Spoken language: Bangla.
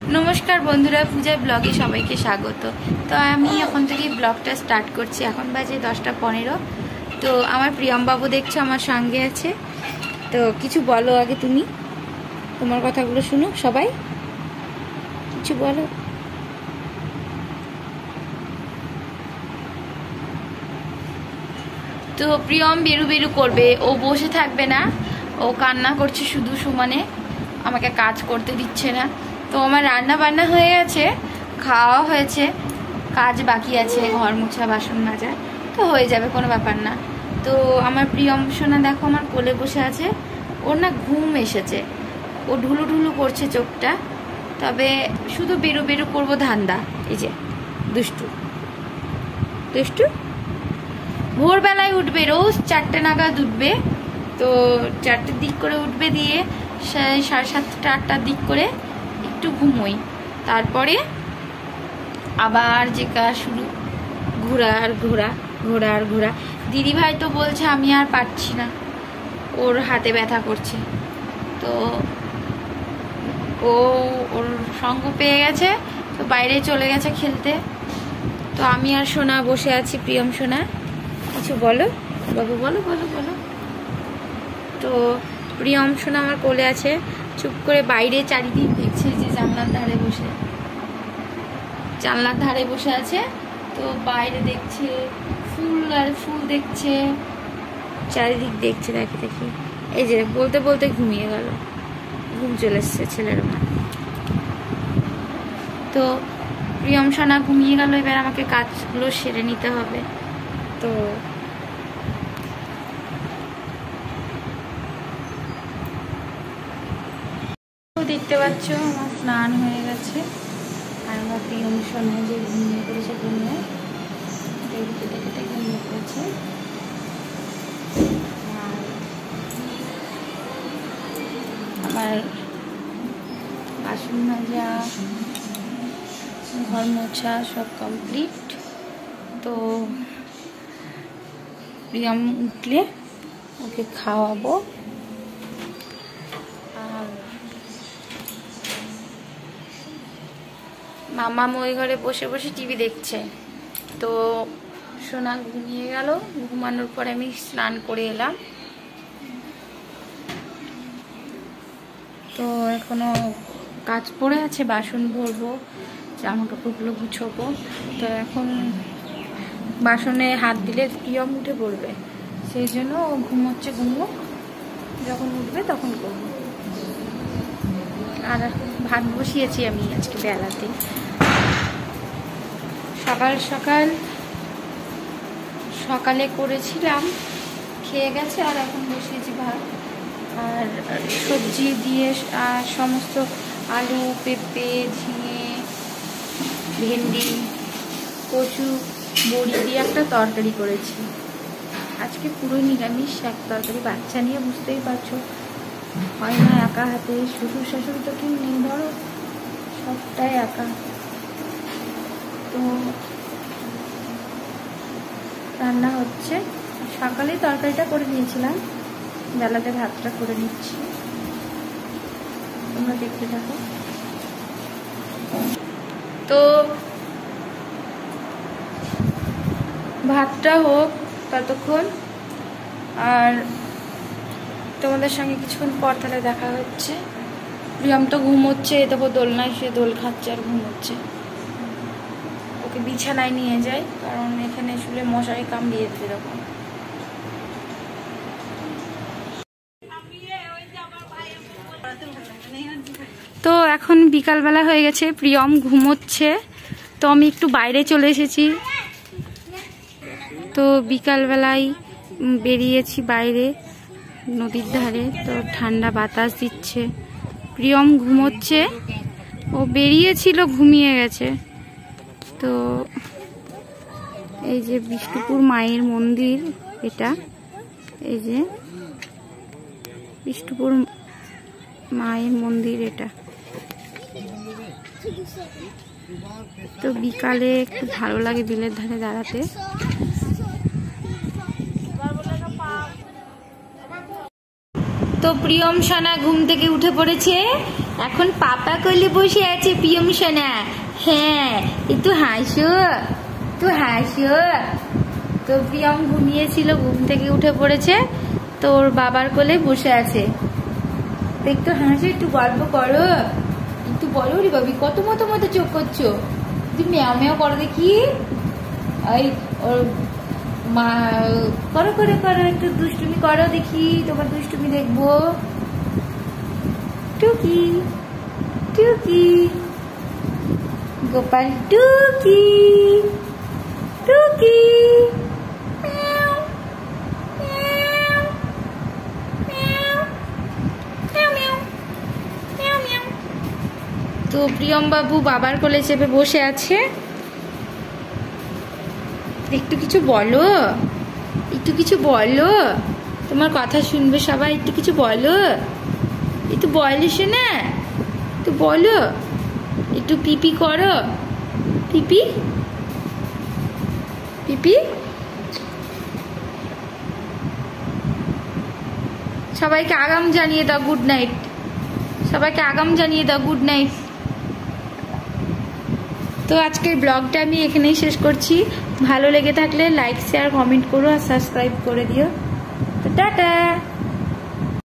नमस्कार बंधुरा पूजा ब्लगे सबाइके स्वागत। तो आमी एखन थेके ब्लगटा स्टार्ट करछि। एखन बाजे 10टा 15। तो आमार प्रियम बाबू देखछो आमार संगे आछे। तो किछु बोलो आगे, तुमी तोमार कथागुलो शुनुक सबाई, किछु बोलो। तो प्रियम बेरु बेरु करबे, ओ बसे थाकबे ना, ओ कान्ना करछे शुधु समाने, आमाके काज करते दिच्छे ना। तो आमार रान्ना बान्ना हये गेछे, खाওয়া হয়েছে, কাজ বাকি আছে, ঘর মোছা বাসন মাজা, তো হয়ে যাবে, কোনো ব্যাপার না। তো আমার প্রিয়ম সোনা দেখো আমার কোলে বসে আছে, ওর না ঘুম এসেছে, ও ঢুলু ঢুলু করছে চোখটা, তবে শুধু বেরু বেরু করবো ধান্দা। এই যে দুষ্টু দুষ্টু ভোরবেলায় উঠবে, রোজ 4টে নাগাদ উঠবে। তো 4টের দিক করে উঠবে, দিয়ে 7:30 8টার দিক করে একটু ঘুমোই, তারপরে আবার যে কাজ শুরু, ঘোরা আর ঘোরা, ঘোরা আর ঘোরা। দিদি ভাই তো বলছে আমি আর পারছি না, ওর হাতে ব্যথা করছে। তো ও ওর সঙ্গ পেয়ে গেছে, তো বাইরে চলে গেছে খেলতে। তো আমি আর সোনা বসে আছি। প্রিয়ম সোনা কিছু বলো বাবু, বলো বলো বলো। তো প্রিয়ম সোনা আমার কোলে আছে, চুপ করে বাইরে চারিদিক দেখছে, যে জানলার ধারে বসে, জানলার ধারে বসে আছে। তো বাইরে দেখছে, ফুল আর ফুল দেখছে, চারিদিক দেখছে, দেখে দেখি। এই যে বলতে বলতে ঘুমিয়ে গেল, ঘুম চলে এসছে ছেলের ওখানে। তো প্রিয়ম সোনা ঘুমিয়ে গেল, এবার আমাকে কাজগুলো সেরে নিতে হবে। তো দেখতে পাচ্ছ আমার স্নান হয়ে গেছে, আর আমার প্রিয়ম সোনা যে ঘুমিয়ে পড়েছে, ঘুমিয়ে কেটে কেটে ঘুমিয়ে পড়েছে। আর আমার বাসন মাজা, ঘর মোছা সব কমপ্লিট। তো প্রিয়ম উঠলে ওকে খাওয়াবো। মামা ওই ঘরে বসে বসে টিভি দেখছে। তো সোনা ঘুমিয়ে গেল, ঘুমানোর পরে আমি স্নান করে এলাম। তো এখনো কাজ পড়ে আছে, বাসন ভরবো, জামা কাপড়গুলো গুছোবো। তো এখন বাসনে হাত দিলে প্রিয়ম উঠে পড়বে, সেই জন্য ও ঘুমোচ্ছে, ঘুমোক, যখন উঠবে তখন করবো। আর ভাত বসিয়েছি আমি আজকে বেলাতে, সকালে করেছিলাম, খেয়ে গেছে। আর এখন বসিয়েছি ভাত, আর সবজি দিয়ে সমস্ত আলু, পেঁপে, ঝিঙে, ভেন্ডি, কচু, বড়ি দিয়ে একটা তরকারি করেছি। আজকে পুরো নিরামিষ এক তরকারি। বাচ্চা নিয়ে বুঝতেই পারছো, হয় না একা হাতে, শ্বশুর শাশুড়ি তো কেউ নেই, ধরো সবটাই একা। তো রান্না হচ্ছে, সকালেই তরকারিটা করে নিয়েছিলাম, বেলাতে ভাতটা করে নিচ্ছি, তোমরা দেখতে থাকো। তো ভাতটা হোক ততক্ষণ, আর তোমাদের সঙ্গে কিছুক্ষণ পর তাহলে দেখা হচ্ছে। প্রিয়ম তো ঘুমোচ্ছে, দেখো দোলনায় সে দোল খাচ্ছে আর ঘুমোচ্ছে। ওকে বিছানায় নিয়ে যাই, কারণ এখানে শুলে মশারি কামড়িয়েছে এরকম। তো এখন বিকালবেলা হয়ে গেছে, প্রিয়ম ঘুমোচ্ছে, তো আমি একটু বাইরে চলে এসেছি। তো বিকালবেলায় বেরিয়েছি বাইরে নদীর ধারে, তো ঠান্ডা বাতাস দিচ্ছে। প্রিয়ম ঘুমোচ্ছে, ও বেরিয়েছিল, ঘুমিয়ে গেছে। তো এই যে বিষ্ণুপুর মায়ের মন্দির, এটা এই যে বিষ্ণুপুর মায়ের মন্দির এটা। তো বিকালে একটু ভালো লাগে বিলের ধারে দাঁড়াতে। তো প্রিয়ম সোনা ঘুম থেকে উঠে পড়েছে, এখন পাপা কোলে বসে আছে প্রিয়ম সোনা। হ্যাঁ একটু হাসো, একটু হাসো। তো প্রিয়ম ঘুমিয়েছিল, ঘুম থেকে উঠে পড়েছে, তো ওর বাবার কোলে বসে আছে। তো একটু হাসো, একটু গল্প করো, একটু বলো রে বাবি কত মতো মতো চোখ করছো, তুমি ম্যাও ম্যাও করো দেখি। ওই ওর মা করো করে করো, একটু দুষ্টুমি করো দেখি, তোমার দুষ্টুমি দেখবো। টুকি টুকি গোপাল টুকি টুকি। তো প্রিয়ম বাবু বাবার কোলে চেপে বসে আছে। একটু কিছু বলো, একটু কিছু বলো, তোমার কথা শুনবে সবাই, একটু কিছু বলো, একটু বলো শোনা, একটু বলো, একটু পিপি করো, পিপি পিপি। সবাইকে আগাম জানিয়ে দাও গুড নাইট, সবাইকে আগাম জানিয়ে দাও গুড নাইট। তো আজকের ব্লগটা আমি এখানেই শেষ করছি। ভালো লেগে থাকলে লাইক শেয়ার কমেন্ট করো আর সাবস্ক্রাইব করে দিও। তো টাটা।